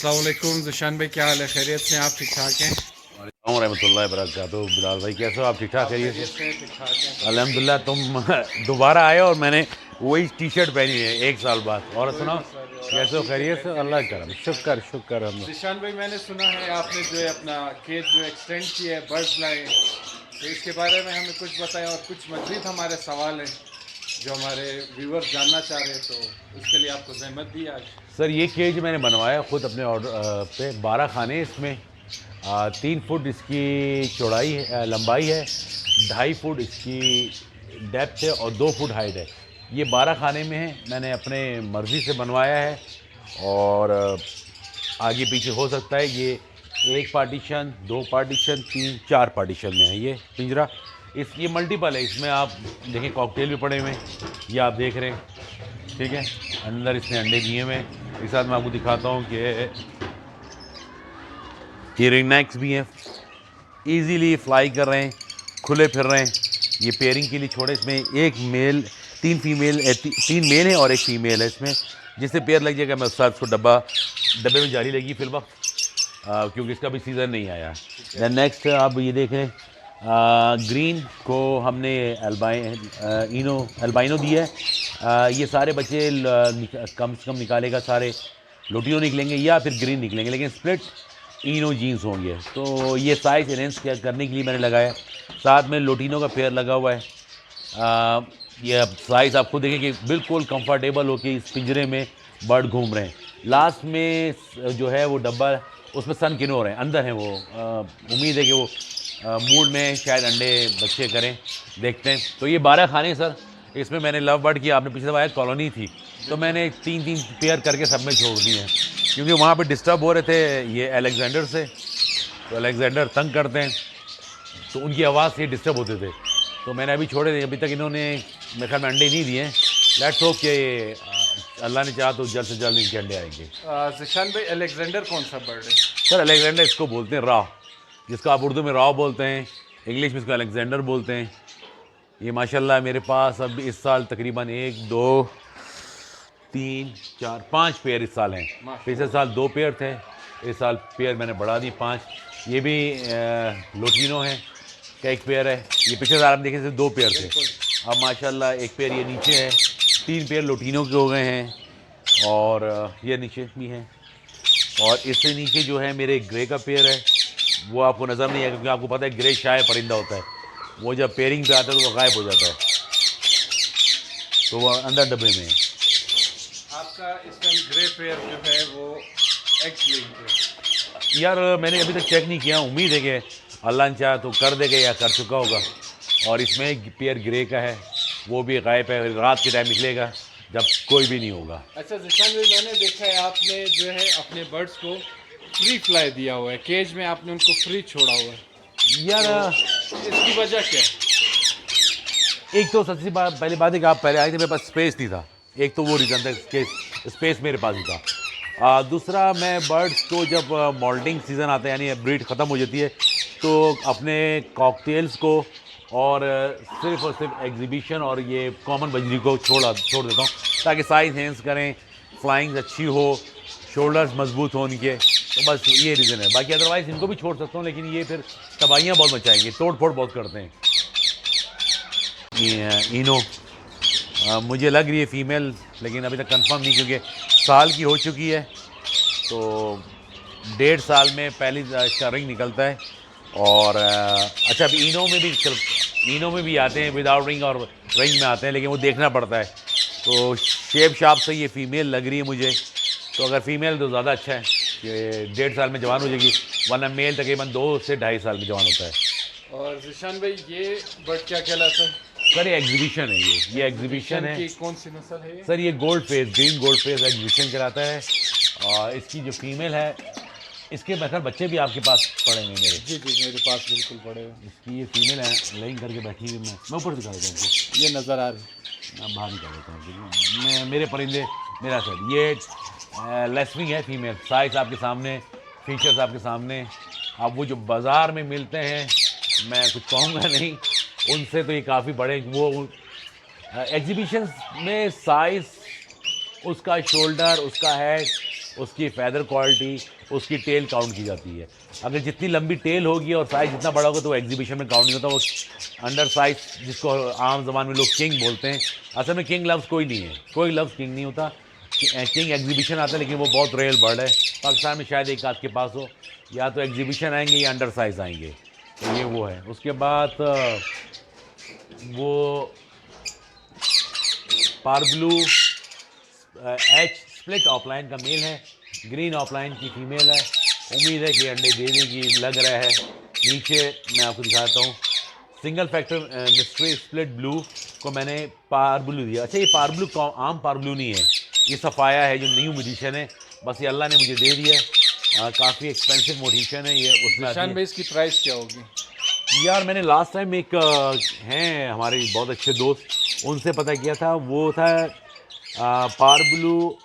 अस्सलाम वालेकुम ज़िशान भाई, क्या हाल है? खैरियत से हैं आप? ठीक ठाक हैं? वालेकुम रहमतुल्लाहि व बरकातुहू। बिलाल भाई कैसे हो आप? ठीक ठाक आप खैरियत खैरियत से? से हैं? ठीक ठाक हैं? सब बढ़िया। अल्हम्दुलिल्लाह। तुम दोबारा आए और मैंने वही टी शर्ट पहनी है 1 साल बाद। और कोई सुनाओ मसला नहीं, और आप कैसे हो? ठीक है? खैरियत खैर से? अल्लाह खैरियत से करम, ठीक ठाक शुक्र हैं? शुक्र हम। ज़िशान भाई, मैंने सुना है आपने जो है अपना केज जो एक्सटेंड किया है, बर्ड्स लाए हैं, तो इसके बारे में हमें कुछ बताएं। और कुछ मज़ीद हमारे सवाल हैं जो हमारे व्यूवर्स जानना चाह रहे हैं, तो उसके लिए आपको ज़हमत दी आज। सर ये केज मैंने बनवाया खुद अपने ऑर्डर पे। 12 खाने इसमें। 3 फुट इसकी चौड़ाई है, लंबाई है। 2.5 फुट इसकी डेप्थ है और 2 फुट हाइट है। ये 12 खाने में है। मैंने अपने मर्ज़ी से बनवाया है। और आगे पीछे हो सकता है। ये 1 पार्टीशन, 2 पार्टीशन, 3, 4 पार्टीशन में है ये पिंजरा। ये मल्टीपल है। इसमें आप देखें कॉकटेल भी पड़े हुए हैं, ये आप देख रहे हैं। ठीक है, अंदर इसने अंडे दिए हुए हैं। इस साथ मैं आपको दिखाता हूँ कि ये रिंग नेक्स भी हैं, इजीली फ्लाई कर रहे हैं, खुले फिर रहे हैं। ये पेयरिंग के लिए छोड़े। इसमें एक मेल, 3 फीमेल, 3 मेल है और 1 फीमेल है इसमें। जिससे पेयर लग जाएगा मैं उस साथ उसको डब्बे में जारी लगी फिल वक्त, क्योंकि इसका भी सीज़न नहीं आया। दैन नेक्स्ट आप ये देखें, ग्रीन को हमने अल्बाइनो दिया है। ये सारे बच्चे कम से कम निकालेगा, सारे लोटिनो निकलेंगे या फिर ग्रीन निकलेंगे, लेकिन स्प्लिट इनो जीन्स होंगे। तो ये साइज़ एनहेंस करने के लिए मैंने लगाया। साथ में लोटिनो का पेयर लगा हुआ है। ये साइज़ आप खुद देखें कि बिल्कुल कंफर्टेबल हो के इस पिंजरे में बर्ड घूम रहे हैं। लास्ट में जो है वो डब्बा, उसमें सन किनो रहे हैं, अंदर हैं वो। उम्मीद है कि वो मूड में शायद अंडे बच्चे करें, देखते हैं। तो ये 12 खाने सर। इसमें मैंने लव बर्ड की, आपने पिछले दफा आया कॉलोनी थी, तो मैंने 3-3 पेयर करके सब में छोड़ दिए हैं, क्योंकि वहाँ पे डिस्टर्ब हो रहे थे ये अलेक्जेंडर से। तो अलेक्जेंडर तंग करते हैं, तो उनकी आवाज़ से डिस्टर्ब होते थे। तो मैंने अभी छोड़े थे। अभी तक इन्होंने मेरे ख्याल में अंडे नहीं दिए हैं। लेट्स होप कि अल्लाह ने चाहा तो जल्द से जल्द इनके अंडे आएंगे। ज़िशान भाई, अलेक्जेंडर कौन सा बर्ड है? सर अलेक्जेंडर इसको बोलते हैं, राव, जिसको आप उर्दू में राव बोलते हैं, इंग्लिश में इसको अलेक्जेंडर बोलते हैं। ये माशाल्लाह मेरे पास अब इस साल तकरीबन 1, 2, 3, 4, 5 पेयर इस साल हैं। पिछले साल 2 पेयर थे, इस साल पेयर मैंने बढ़ा दी 5। ये भी लोटिनो है का 1 पेयर है। ये पिछले साल हम देखे थे 2 पेयर थे, अब माशाल्लाह 1 पेयर ये नीचे है। 3 पेयर लोटिनो के हो गए हैं, और ये नीचे भी हैं। और इससे नीचे जो है मेरे ग्रे का पेयर है, वो आपको नज़र नहीं है, क्योंकि आपको पता है ग्रे शाय परिंदा होता है, वो जब पेयरिंग पे आता है तो वो गायब हो जाता है, तो वो अंदर डब्बे में है। आपका इस टाइम ग्रे पेयर जो है वो एग्स लेंगे? यार मैंने अभी तक चेक नहीं किया, उम्मीद है कि अल्लाह ने चाहा तो कर देगा या कर चुका होगा। और इसमें एक पेयर ग्रे का है, वो भी गायब है, रात के टाइम निकलेगा जब कोई भी नहीं होगा। अच्छा ज़िशान भाई, मैंने देखा है आपने जो है अपने बर्ड्स को फ्री फ्लाई दिया हुआ है, केज में आपने उनको फ्री छोड़ा हुआ है, यार तो इसकी वजह क्या है? एक तो सबसे पहली बात है कि आप पहले आए थे, मेरे पास स्पेस नहीं था। एक तो वो रीज़न था कि स्पेस मेरे पास ही था। दूसरा, मैं बर्ड्स को जब मॉल्टिंग सीज़न आता है, यानी ब्रीड ख़त्म हो जाती है, तो अपने कॉकटेल्स को और सिर्फ और सिर्फ एग्जीबिशन और ये कॉमन बजरी को छोड़ देता हूँ, ताकि साइज हेंस करें, फ्लाइंग अच्छी हो, शोल्डर्स मजबूत हो उनके। तो बस ये रीज़न है। बाकी अदरवाइज़ इनको भी छोड़ सकता हूँ, लेकिन ये फिर तबाहियाँ बहुत मचाएंगे, तोड़ फोड़ बहुत करते हैं। इनो मुझे लग रही है फ़ीमेल, लेकिन अभी तक कंफर्म नहीं, क्योंकि साल की हो चुकी है। तो 1.5 साल में पहली इसका रिंग निकलता है। और अच्छा, अब इनो में भी आते हैं विदाउट रिंग और रिंग में आते हैं, लेकिन वो देखना पड़ता है। तो शेप शाप से ये फ़ीमेल लग रही है मुझे। तो अगर फ़ीमेल तो ज़्यादा अच्छा है कि 1.5 साल में जवान हो जाएगी, वरना मेल तकरीबन 2 से 2.5 साल में जवान होता है। और ज़िशान भाई, ये बर्ड क्या कहलाता है? सर ये एग्जीबिशन है, ये एग्जीबिशन है। की कौन सी नस्ल है ये? सर ये gold face, green gold face exhibition कहलाता है। और इसकी जो फीमेल है, इसके बेहतर बच्चे भी आपके पास पड़े हुए मेरे। जी जी, मेरे पास बिल्कुल पड़े हुए। इसकी ये फीमेल है, लेइंग करके बैठी हुई। मैं ऊपर दिखा देता हूँ आपको, ये नज़र आ रही है। मैं बाहर निकाल देता हूँ। मैं मेरे परिंदे मेरा सर ये लेसविंग है फीमेल। साइज आपके सामने, फीचर्स आपके सामने। अब वो जो बाज़ार में मिलते हैं, मैं कुछ कहूँगा नहीं, उनसे तो ये काफ़ी बड़े। वो एग्जीबिशन में साइज़, उसका शोल्डर, उसका हेड, उसकी फैदर क्वालिटी, उसकी टेल काउंट की जाती है। अगर जितनी लंबी टेल होगी और साइज़ जितना बड़ा होगा तो वो एग्जीबिशन में काउंट नहीं होता, वो अंडर साइज, जिसको आम जबान में लोग किंग बोलते हैं। असल में किंग लफ्ज़ कोई नहीं है, कोई लफ्ज़ किंग नहीं होता। किंग एग्जीबिशन आता है, लेकिन वो बहुत रेयर बर्ड है। पाकिस्तान में शायद एक आध के पास हो, या तो एग्जीबिशन आएंगे या अंडर साइज़ आएंगे, तो ये वो है। उसके बाद वो पारब्लू एच स्प्लिट ऑफलाइन का मेल है, ग्रीन ऑफलाइन की फीमेल है। उम्मीद है कि अंडे दे देगी, लग रहा है। नीचे मैं आपको दिखाता हूँ, single factor mystery split blue को मैंने पारब्लू दिया। अच्छा, ये पारब्लू आम पारब्लू नहीं है, ये सफ़ाया है जो न्यू म्यूटेशन है, बस ये अल्लाह ने मुझे दे दिया है। काफ़ी एक्सपेंसिव म्यूटेशन है ये। उसमें निशान भाई इसकी प्राइस क्या होगी? यार मैंने लास्ट टाइम एक हैं हमारे बहुत अच्छे दोस्त, उनसे पता किया था, वो था पारब्लू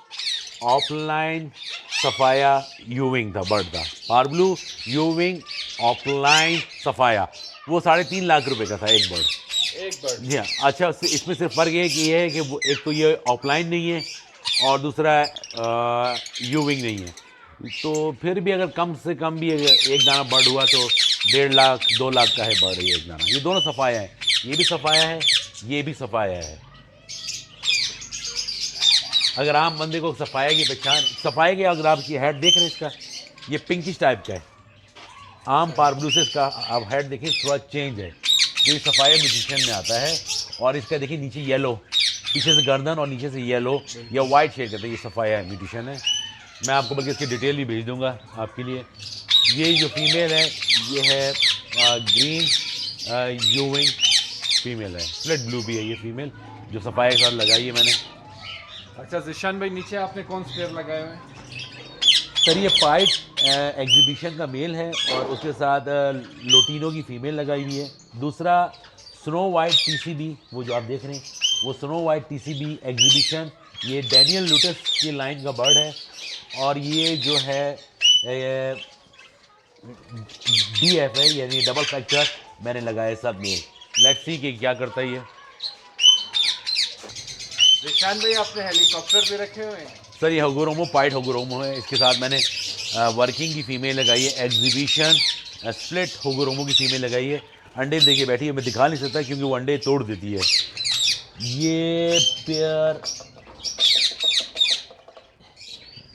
ऑफलाइन सफ़ाया यूविंग था, बर्ड था पारब्लू यूविंग ऑफलाइन सफ़ाया। वो 3.5 लाख रुपए का था एक बर्ड। एक बर्ड? जी हाँ। अच्छा, इसमें सिर्फ फ़र्क ये है कि वो एक तो ये ऑफलाइन नहीं है और दूसरा यूविंग नहीं है। तो फिर भी अगर कम से कम भी एक दाना बर्ड हुआ तो 1.5 लाख 2 लाख का है बर्ड ये एक दाना। ये दोनों सफ़ाया है, ये भी सफ़ाया है, ये भी सफ़ाया है। अगर आम बंदे को सफ़ाया की पहचान, सफ़ाया की अगर आप ये हेड देख रहे हैं इसका, ये पिंकिश टाइप का है। आम पारब्लू से इसका आप हेड देखिए थोड़ा चेंज है, ये सफ़ाया म्यूटेशन में आता है। और इसका देखिए नीचे येलो, पीछे से गर्दन और नीचे से येलो या वाइट शेड कहते हैं, ये सफ़ाया म्यूटेशन है। मैं आपको बल्कि इसकी डिटेल भी भेज दूंगा आपके लिए। ये जो फीमेल है ये है ग्रीन यूविंग फीमेल है, स्प्लिट ब्लू भी है ये फीमेल, जो सफ़ाया के साथ लगाई है मैंने। अच्छा जिशान भाई, नीचे आपने कौन से पेयर लगाए हुए हैं? सर ये पाइट एग्जीबिशन का मेल है और उसके साथ लोटिनो की फ़ीमेल लगाई हुई है। दूसरा स्नो वाइट टीसीबी, वो जो आप देख रहे हैं वो स्नो वाइट टीसीबी एग्जीबिशन, ये डैनियल लूटस की लाइन का बर्ड है। और ये जो है DF है, यानी डबल फैक्टर मैंने लगाया सब मेल। लेट्स सी कि क्या करता है ये। जिशान भाई, आपने हेलीकॉप्टर भी रखे हुए हैं? सर ये होगोरोमो, पाइट होगोरोमो है। इसके साथ मैंने वर्किंग की फ़ीमेल लगाई है, एग्जीबिशन स्प्लिट होगोरोमो की फ़ीमेल लगाई है। अंडे देखिए बैठी है, मैं दिखा नहीं सकता क्योंकि वो अंडे तोड़ देती है। ये पेयर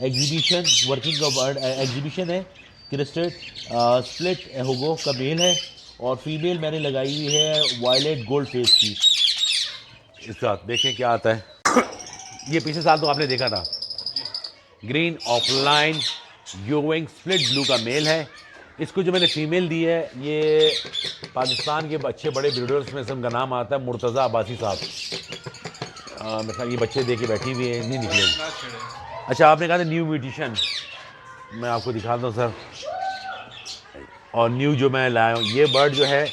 एग्जीबिशन वर्किंग का बर्ड एग्जीबिशन है, क्रिस्टेड स्प्लिट होगो का मेल है और फीमेल मैंने लगाई हुई है वायलेट गोल्ड फेस की। इस साथ देखें क्या आता है। ये पिछले साल तो आपने देखा था, ग्रीन ऑफलाइन यूविंग स्प्लिट ब्लू का मेल है। इसको जो मैंने फ़ीमेल दी है, ये पाकिस्तान के अच्छे बड़े ब्रीडर्स में से उनका नाम आता है मुर्तज़ा अब्बासी साहब। मतलब ये बच्चे दे के बैठी हुई है, नहीं निकलेगी। अच्छा, आपने कहा था न्यू म्यूटेशन, मैं आपको दिखाता हूँ सर। और न्यू जो मैं लाया हूँ, ये बर्ड जो है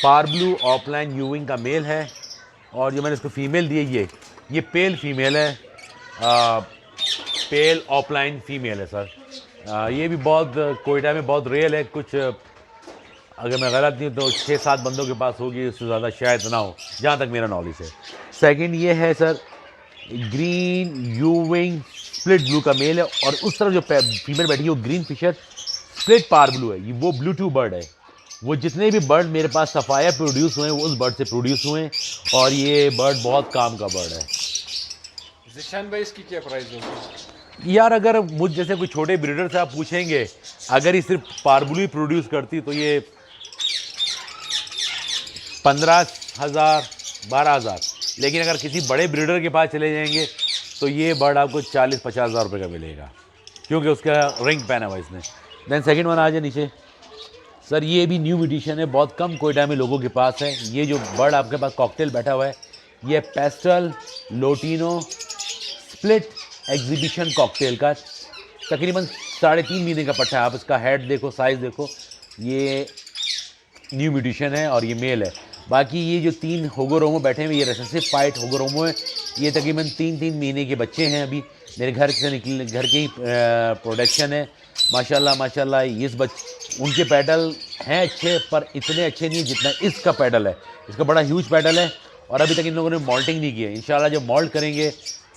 पारब्लू ऑफलाइन यूविंग का मेल है और जो मैंने इसको फ़ीमेल दी है ये पेल फीमेल है, पेल ऑफलाइन फीमेल है सर। ये भी बहुत कोयटा में बहुत रेयर है, कुछ अगर मैं गलत नहीं तो 6-7 बंदों के पास होगी, उससे ज़्यादा शायद ना हो जहाँ तक मेरा नॉलेज है। सेकंड ये है सर ग्रीन यूविंग स्प्लिट ब्लू का मेल है और उस तरफ जो फीमेल बैठी है वो ग्रीन फिशर स्प्लिट पार ब्लू है, ये वो ब्लू टू बर्ड है। वो जितने भी बर्ड मेरे पास सफ़ाया प्रोड्यूस हुए हैं वो उस बर्ड से प्रोड्यूस हुए हैं और ये बर्ड बहुत काम का बर्ड है। जिशान भाई, इसकी क्या प्राइस होगी? यार अगर मुझ जैसे कोई छोटे ब्रीडर से आप पूछेंगे, अगर ये सिर्फ पारब्लू ही प्रोड्यूस करती तो ये 15,000 12,000, लेकिन अगर किसी बड़े ब्रीडर के पास चले जाएंगे तो ये बर्ड आपको 40-50 हज़ार रुपये का मिलेगा, क्योंकि उसका रिंग पहना हुआ इसने। देन सेकंड वन आ जाए नीचे सर, ये भी न्यू एडिशन है, बहुत कम कोयटा में लोगों के पास है। ये जो बर्ड आपके पास कॉकटेल बैठा हुआ है, ये pastel lutino split exhibition cocktail का तकरीबन 3.5 महीने का पट्टा है। आप इसका हेड देखो, साइज़ देखो, ये न्यू म्यूटेशन है और ये मेल है। बाकी ये जो 3 होगोरोमो बैठे हुए, ये रेसेसिव पाइट होगोरोमो है, ये तकरीबन 3-3 महीने के बच्चे हैं। अभी मेरे घर से निकले, घर के ही प्रोडक्शन है माशाल्लाह माशाल्लाह। इस उनके पैडल हैं अच्छे, पर इतने अच्छे नहीं जितना इसका पैडल है। इसका बड़ा ह्यूज पैडल है और अभी तक इन लोगों ने मॉल्टिंग नहीं की है। इंशाल्लाह जब मॉल्ट करेंगे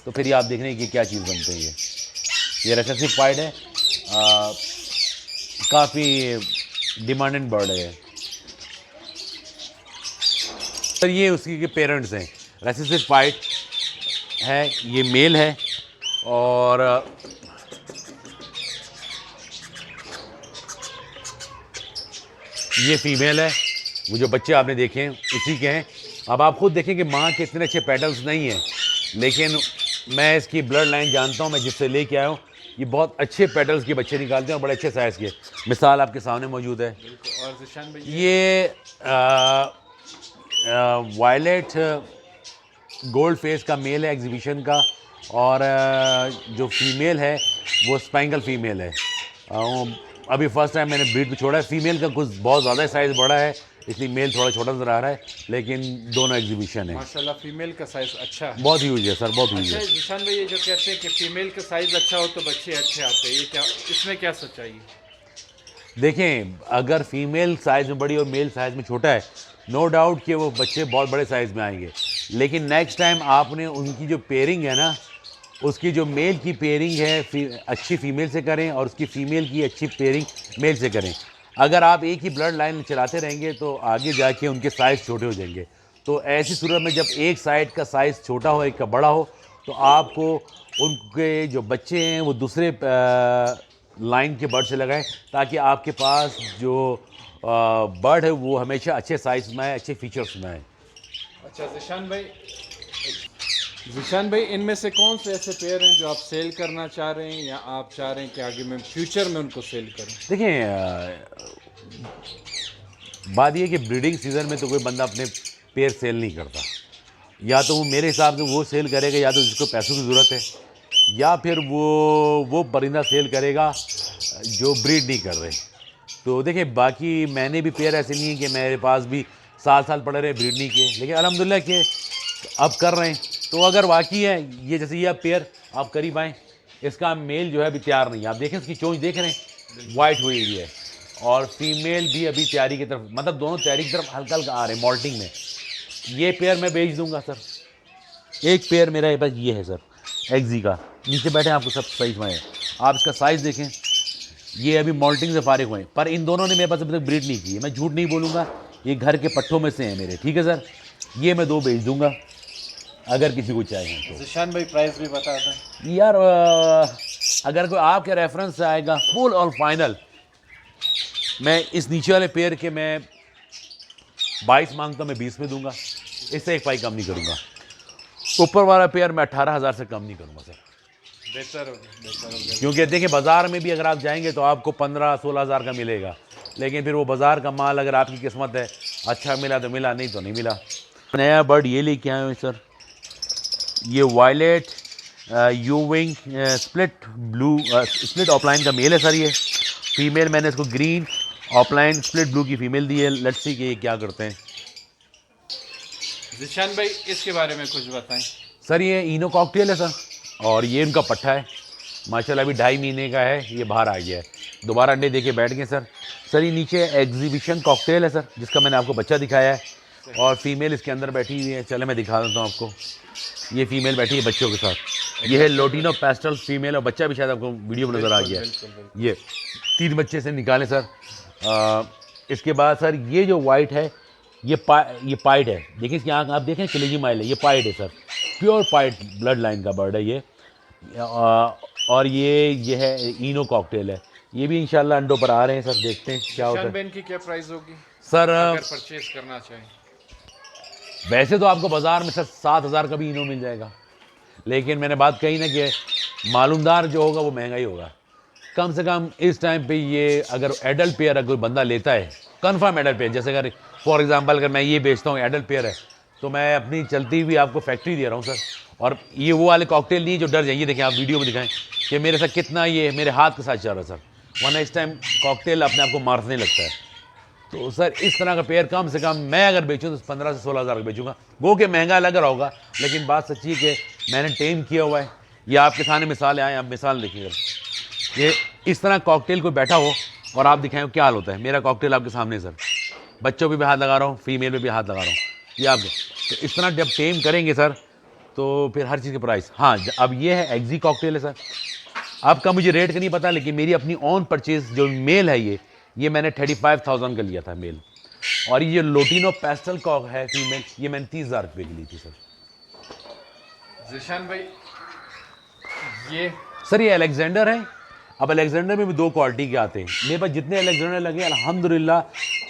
तो फिर ये आप देख रहे हैं कि क्या चीज़ बनती है। ये रेसेसिव पाइड है, काफ़ी डिमांडेड बर्ड है। सर ये उसकी के पेरेंट्स हैं, रेसेसिव पाइड है, ये मेल है और ये फीमेल है। वो जो बच्चे आपने देखे हैं इसी के हैं। अब आप खुद देखें कि माँ के इतने अच्छे पेटल्स नहीं हैं, लेकिन मैं इसकी ब्लड लाइन जानता हूँ, मैं जिससे लेके आया हूँ, ये बहुत अच्छे पेटल्स के बच्चे निकालते हैं और बड़े अच्छे साइज़ के। मिसाल आपके सामने मौजूद है। और जिशान भाई ये वायलेट गोल्ड फेस का मेल है एग्जीबिशन का, और जो फीमेल है वो स्पैंगल फीमेल है। अभी फर्स्ट टाइम मैंने ब्रीड पे छोड़ा है। फीमेल का कुछ बहुत ज़्यादा साइज़ बड़ा है, इसलिए मेल थोड़ा छोटा नज़र आ रहा है, लेकिन दोनों एग्जीबिशन है। माशाल्लाह फीमेल का साइज अच्छा है। बहुत ह्यूज है सर, बहुत ह्यूज अच्छा है। जिशान भाई, ये जो कहते हैं कि फीमेल का साइज अच्छा हो तो बच्चे अच्छे आते हैं, ये क्या, इसमें क्या सच्चाई है? देखें, अगर फीमेल साइज़ में बड़ी और मेल साइज़ में छोटा है, नो डाउट कि वो बच्चे बहुत बड़े साइज़ में आएंगे, लेकिन नेक्स्ट टाइम आपने उनकी जो पेयरिंग है ना, उसकी जो मेल की पेयरिंग है अच्छी फीमेल से करें और उसकी फ़ीमेल की अच्छी पेयरिंग मेल से करें। अगर आप एक ही ब्लड लाइन चलाते रहेंगे तो आगे जाके उनके साइज़ छोटे हो जाएंगे। तो ऐसी सूरत में जब एक साइड का साइज़ छोटा हो, एक का बड़ा हो, तो आपको उनके जो बच्चे हैं वो दूसरे लाइन के बर्ड से लगाएं, ताकि आपके पास जो बर्ड है वो हमेशा अच्छे साइज़ में आए, अच्छे फीचर्स में आए। अच्छा जिशान भाई, इनमें से कौन से ऐसे पेयर हैं जो आप सेल करना चाह रहे हैं, या आप चाह रहे हैं कि आगे में फ्यूचर में उनको सेल करें? देखें, बात ये कि ब्रीडिंग सीज़न में तो कोई बंदा अपने पेयर सेल नहीं करता। या तो वो मेरे हिसाब से वो सेल करेगा, या तो जिसको पैसों की ज़रूरत है, या फिर वो परिंदा सेल करेगा जो ब्रीड नहीं कर रहे। तो देखिए, बाकी मैंने भी पेयर ऐसे नहीं है कि मेरे पास भी साल पड़े रहे ब्रीड नहीं किए, लेकिन अल्हम्दुलिल्लाह कि अब कर रहे हैं। तो अगर वाकई है ये, जैसे ये आप पेयर आप करीब आएँ, इसका मेल जो है अभी तैयार नहीं है। आप देखें इसकी चोंच देख रहे हैं, वाइट हुई हुई है, और फीमेल भी अभी तैयारी की तरफ, मतलब दोनों तैयारी की तरफ हल्का हल्का आ रहे हैं मॉल्टिंग में। ये पेयर मैं बेच दूंगा सर। एक पेयर मेरा ये पास ये है सर, एक्जी का, नीचे बैठे हैं, आपको सब साइज में है। आप इसका साइज़ देखें, ये अभी मॉल्टिंग से फारिग हुए हैं, पर इन दोनों ने मेरे पास अभी तक ब्रीड नहीं की है। मैं झूठ नहीं बोलूँगा, ये घर के पट्ठों में से हैं मेरे। ठीक है सर, ये मैं 2 बेच दूंगा अगर किसी को चाहिए तो। जिशान भाई प्राइस भी बता दें यार, अगर कोई आपके रेफरेंस से आएगा फुल और फाइनल, मैं इस नीचे वाले पेयर के मैं 22 मांगता हूँ, मैं 20 में दूंगा, इससे एक पाई कम नहीं करूँगा। ऊपर वाला पेयर मैं 18,000 से कम नहीं करूँगा सर। बेहतर होगा। क्योंकि देखिए, बाज़ार में भी अगर आप जाएंगे तो आपको 15-16 हज़ार का मिलेगा, लेकिन फिर वो बाज़ार का माल अगर आपकी किस्मत है अच्छा मिला तो मिला, नहीं तो नहीं मिला। नया बर्ड ये लेके आए हैं सर, ये violet यूविंग split blue split offline का मेल है सर। ये फीमेल मैंने इसको ग्रीन ऑफलाइन स्प्लिट ब्लू की फ़ीमेल दी है। लेट्स सी कि ये क्या करते हैं। जिशान भाई, इसके बारे में कुछ बताएं। सर ये इनो कॉकटेल है सर, और ये उनका पट्ठा है। माशाल्लाह अभी 2.5 महीने का है, ये बाहर आ गया है, दोबारा अंडे दे के बैठ गए सर। सर ये नीचे एग्जीबिशन कॉकटेल है सर, जिसका मैंने आपको बच्चा दिखाया है, और फीमेल इसके अंदर बैठी हुई है। चले मैं दिखा देता हूँ आपको। ये फीमेल बैठी है बच्चों के साथ। ये है लोटिनो पेस्टल फीमेल, और बच्चा भी शायद आपको वीडियो में नज़र आ गया है। ये 3 बच्चे से निकाले सर। इसके बाद सर ये जो वाइट है, ये पाइड है। देखिए इसकी आँख आप देखें, कलेजी माइल है, ये पाइड है sir, pure pied blood line का बर्ड है ये। और ये है इनो कॉकटेल है। ये भी इंशाल्लाह अंडों पर आ रहे हैं सर, देखते हैं क्या होता है। इनकी क्या प्राइस होगी सर अगर परचेज करना चाहें? वैसे तो आपको बाज़ार में सर 7,000 का भी इनो मिल जाएगा, लेकिन मैंने बात कही ना कि मालूमदार जो होगा वो महंगा ही होगा। कम से कम इस टाइम पे ये अगर एडल्ट पेयर अगर कोई बंदा लेता है, कन्फर्म एडल्ट पेयर, जैसे अगर फॉर एग्जांपल अगर मैं ये बेचता हूँ एडल्ट पेयर है, तो मैं अपनी चलती हुई आपको फैक्ट्री दे रहा हूँ सर। और ये वो वाले कॉकटेल नहीं जो डर जाए। ये देखें, आप वीडियो में दिखाएं कि मेरे साथ कितना ये मेरे हाथ के साथ चल रहा है सर, वरना इस टाइम कॉकटेल अपने आप को मारने लगता है। तो सर इस तरह का पेयर कम से कम मैं अगर बेचूँ तो 15 से 16 हज़ार का बेचूँगा। गो के महंगा लग रहा होगा, लेकिन बात सच्ची है कि मैंने टेम किया हुआ है। ये आपके सामने मिसाल आए, आप मिसाल देखिएगा। ये इस तरह कॉकटेल को बैठा हो और आप दिखाएं क्या हाल होता है। मेरा कॉकटेल आपके सामने सर, बच्चों पे भी हाथ लगा रहा हूँ, फीमेल पे भी हाथ लगा रहा हूँ। ये आप तो इस तरह जब टेम करेंगे सर, तो फिर हर चीज़ की प्राइस। हाँ, अब ये है एक्जी कॉकटेल है सर। आपका मुझे रेट का नहीं पता, लेकिन मेरी अपनी ऑन परचेज जो मेल है ये मैंने 35,000 का लिया था मेल। और ये लोटिनो पेस्टल का है फीमेल, ये मैंने 30,000 रुपये की ली थी सर। ज़ीशान भाई ये सर ये अलेक्जेंडर है। अब अलेक्जेंडर में भी 2 क्वालिटी के आते हैं। मेरे पास जितने अलेक्जेंडर लगे अल्हम्दुलिल्लाह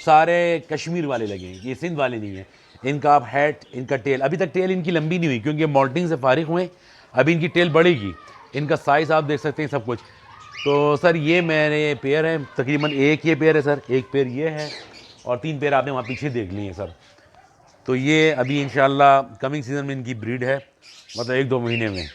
सारे कश्मीर वाले लगे हैं, ये सिंध वाले नहीं हैं। इनका आप हेड, इनका टेल, अभी तक टेल इनकी लंबी नहीं हुई क्योंकि मॉल्टिंग से फारिग हुए, अभी इनकी टेल बढ़ेगी। इनका साइज़ आप देख सकते हैं सब कुछ। तो सर ये मेरे पेयर है, तकरीबन एक ये पेयर है सर, एक पेयर ये है और 3 पेयर आपने वहाँ पीछे देख लिए हैं सर। तो ये अभी इंशाल्लाह कमिंग सीज़न में इनकी ब्रीड है, मतलब 1-2 महीने में।